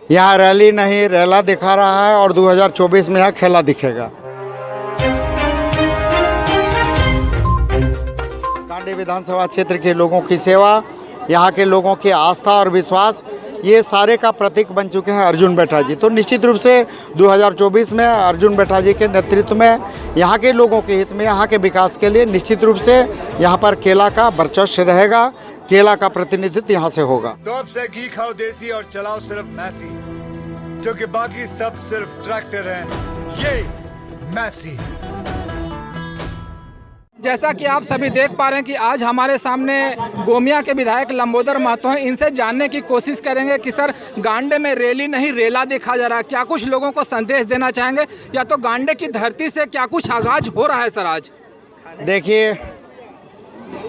यहाँ रैली नहीं रेला दिखा रहा है और 2024 में यहाँ खेला दिखेगा। कांडी विधानसभा क्षेत्र के लोगों की सेवा, यहाँ के लोगों की आस्था और विश्वास, ये सारे का प्रतीक बन चुके हैं अर्जुन बैठा जी। तो निश्चित रूप से 2024 में अर्जुन बैठा जी के नेतृत्व में यहाँ के लोगों के हित में, यहाँ के विकास के लिए निश्चित रूप से यहाँ पर केला का वर्चस्व रहेगा, केला का प्रतिनिधित्व यहाँ से होगा। टॉप से घी खाओ देसी और चलाओ सिर्फ मैसी, क्योंकि बाकी सब सिर्फ ट्रैक्टर हैं। ये मैसी। जैसा कि आप सभी देख पा रहे हैं कि आज हमारे सामने गोमिया के विधायक लंबोदर महतो हैं। इनसे जानने की कोशिश करेंगे कि सर गांडे में रैली नहीं रेला देखा जा रहा है, क्या कुछ लोगों को संदेश देना चाहेंगे या तो गांडे की धरती से क्या कुछ आगाज हो रहा है? सर आज देखिए,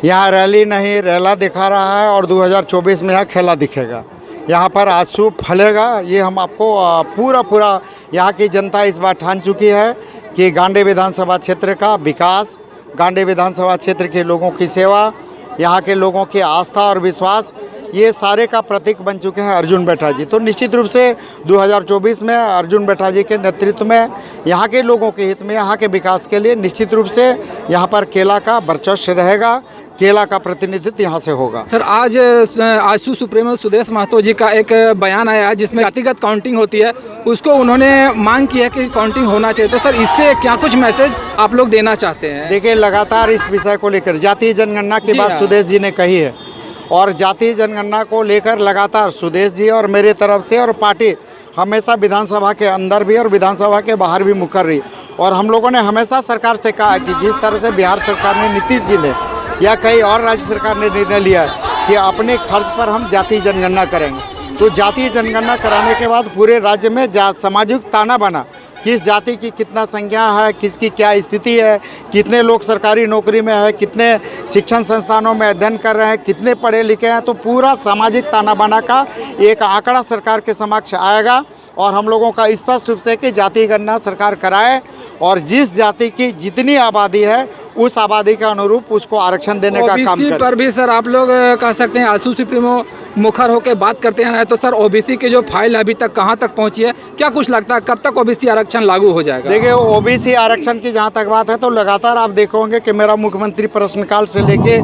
यहाँ रैली नहीं रेला दिखा रहा है और 2024 में यहाँ खेला दिखेगा। यहाँ पर आंसू फलेगा, ये हम आपको पूरा यहाँ की जनता इस बार ठान चुकी है कि गांडे विधानसभा क्षेत्र का विकास, गांडे विधानसभा क्षेत्र के लोगों की सेवा, यहाँ के लोगों की आस्था और विश्वास, ये सारे का प्रतीक बन चुके हैं अर्जुन बैठा जी। तो निश्चित रूप से 2024 में अर्जुन बैठा जी के नेतृत्व में यहाँ के लोगों के हित में, यहाँ के विकास के लिए निश्चित रूप से यहाँ पर केला का वर्चस्व रहेगा, केला का प्रतिनिधित्व यहाँ से होगा। सर आज आजसू सुप्रीमो सुदेश महतो जी का एक बयान आया है जिसमें जातिगत काउंटिंग होती है, उसको उन्होंने मांग की है कि काउंटिंग होना चाहिए। तो सर इससे क्या कुछ मैसेज आप लोग देना चाहते हैं? देखिए, लगातार इस विषय को लेकर जातीय जनगणना की बात सुदेश जी ने कही है और जातीय जनगणना को लेकर लगातार सुदेश जी और मेरे तरफ से और पार्टी हमेशा विधानसभा के अंदर भी और विधानसभा के बाहर भी मुकर रही। और हम लोगों ने हमेशा सरकार से कहा कि जिस तरह से बिहार सरकार ने, नीतीश जी ने या कई और राज्य सरकार ने निर्णय लिया है कि अपने खर्च पर हम जातीय जनगणना करेंगे, तो जातीय जनगणना कराने के बाद पूरे राज्य में सामाजिक ताना बना, किस जाति की कितना संख्या है, किसकी क्या स्थिति है, कितने लोग सरकारी नौकरी में है, कितने शिक्षण संस्थानों में अध्ययन कर रहे हैं, कितने पढ़े लिखे हैं। तो पूरा सामाजिक ताना बाना का एक आंकड़ा सरकार के समक्ष आएगा और हम लोगों का स्पष्ट रूप से कि जाति गणना सरकार कराए और जिस जाति की जितनी आबादी है उस आबादी के अनुरूप उसको आरक्षण देने का काम करे। पर भी सर आप लोग कह सकते हैं आजसू सुप्रीमो मुखर होकर बात करते हैं, तो सर ओबीसी की जो फाइल अभी तक कहां तक पहुंची है, क्या कुछ लगता है कब तक ओबीसी आरक्षण लागू हो जाएगा? देखिए, ओबीसी आरक्षण की जहां तक बात है तो लगातार आप देखोगे कि मेरा मुख्यमंत्री प्रश्नकाल से लेके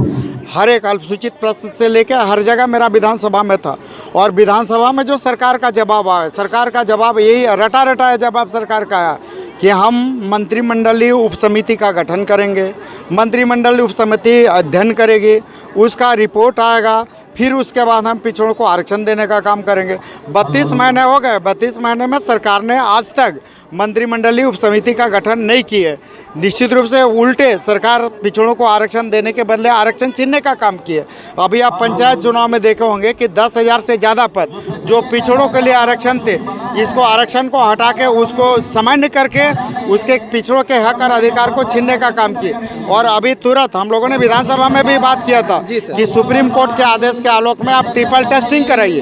हर एक अल्पसूचित प्रश्न से लेके हर जगह मेरा विधानसभा में था और विधानसभा में जो सरकार का जवाब आया, सरकार का जवाब यही रटा जवाब सरकार का आया कि हम मंत्रिमंडलीय उप समिति का गठन करेंगे, मंत्रिमंडलीय उप समिति अध्ययन करेगी, उसका रिपोर्ट आएगा, फिर उसके बाद हम पिछड़ों को आरक्षण देने का काम करेंगे। 32 महीने हो गए, 32 महीने में सरकार ने आज तक मंत्रिमंडलीय उप समिति का गठन नहीं की है। निश्चित रूप से उल्टे सरकार पिछड़ों को आरक्षण देने के बदले आरक्षण छीनने का काम किए। अभी आप पंचायत चुनाव में देखे होंगे कि 10,000 से ज़्यादा पद जो पिछड़ों के लिए आरक्षण थे, इसको आरक्षण को हटा के उसको सामान्य करके उसके पिछड़ों के हक और अधिकार को छीनने का काम किए। और अभी तुरंत हम लोगों ने विधानसभा में भी बात किया था कि सुप्रीम कोर्ट के आदेश के आलोक में आप ट्रिपल टेस्टिंग कराइए,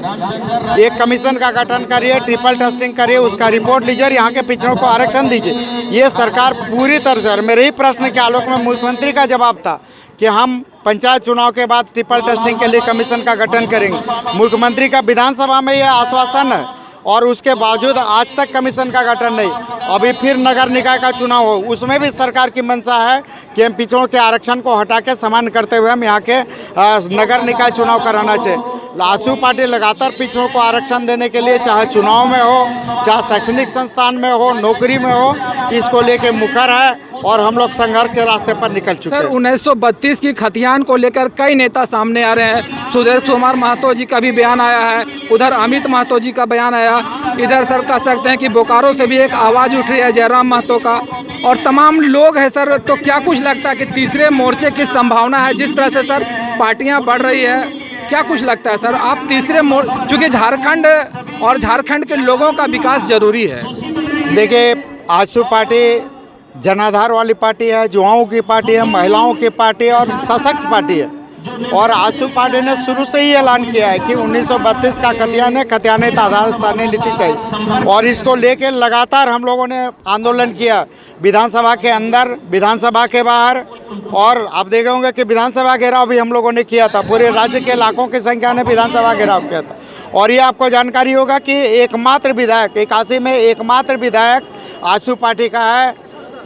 एक कमीशन का गठन करिए, ट्रिपल टेस्टिंग करिए, उसका रिपोर्ट लीजिए और यहाँ के पिछड़ों को आरक्षण दीजिए। ये सरकार पूरी तरह से, मेरे ही प्रश्न के आलोक में मुख्यमंत्री का जवाब था कि हम पंचायत चुनाव के बाद ट्रिपल टेस्टिंग के लिए कमीशन का गठन करेंगे। मुख्यमंत्री का विधानसभा में यह आश्वासन है और उसके बावजूद आज तक कमीशन का गठन नहीं। अभी फिर नगर निकाय का चुनाव हो, उसमें भी सरकार की मंशा है कि हम पिछड़ों के आरक्षण को हटा के समान करते हुए हम यहाँ के नगर निकाय चुनाव कराना चाहिए। आजसू पार्टी लगातार पिछड़ों को आरक्षण देने के लिए, चाहे चुनाव में हो, चाहे शैक्षणिक संस्थान में हो, नौकरी में हो, इसको लेके मुखर है और हम लोग संघर्ष के रास्ते पर निकल चुके हैं। सर 1932 की खतियान को लेकर कई नेता सामने आ रहे हैं। सुदेश कुमार महतो जी का भी बयान आया है, उधर अमित महतो जी का बयान आया, इधर सर कह सकते हैं कि बोकारो से भी एक आवाज़ उठ रही है जयराम महतो का और तमाम लोग हैं। सर तो क्या कुछ लगता है कि तीसरे मोर्चे की संभावना है? जिस तरह से सर पार्टियां बढ़ रही है, क्या कुछ लगता है सर आप तीसरे चूँकि झारखंड और झारखंड के लोगों का विकास जरूरी है? देखिए, आजसू पार्टी जनाधार वाली पार्टी है, युवाओं की पार्टी है, महिलाओं की पार्टी और सशक्त पार्टी है। और आशु पांडे ने शुरू से ही ऐलान किया है कि 1932 का खतियान है, खतियानित आधार स्थानीय नीति चाहिए। और इसको लेकर लगातार हम लोगों ने आंदोलन किया, विधानसभा के अंदर, विधानसभा के बाहर, और आप देखे होंगे कि विधानसभा घेराव भी हम लोगों ने किया था। पूरे राज्य के लाखों की संख्या ने विधानसभा घेराव किया था। और ये आपको जानकारी होगा कि एकमात्र विधायक, 81 में एकमात्र विधायक आशु पार्टी का है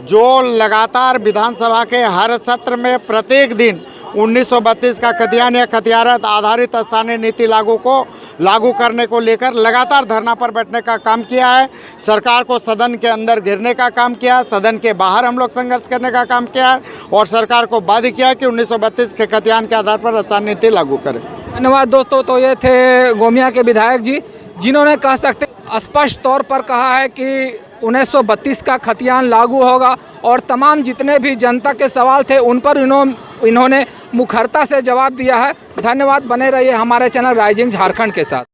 जो लगातार विधानसभा के हर सत्र में प्रत्येक दिन 1932 का खतियान या खतियानत आधारित स्थानीय नीति लागू करने को लेकर लगातार धरना पर बैठने का काम किया है। सरकार को सदन के अंदर घेरने का काम किया है, सदन के बाहर हम लोग संघर्ष करने का काम किया है और सरकार को बाध्य किया कि 1932 के खतियान के आधार पर स्थानीय नीति लागू करें। धन्यवाद दोस्तों। तो ये थे गोमिया के विधायक जी, जिन्होंने कह सकते स्पष्ट तौर पर कहा है कि 1932 का खतियान लागू होगा और तमाम जितने भी जनता के सवाल थे उन पर इन्होंने मुखरता से जवाब दिया है। धन्यवाद। बने रहिए हमारे चैनल राइजिंग झारखंड के साथ।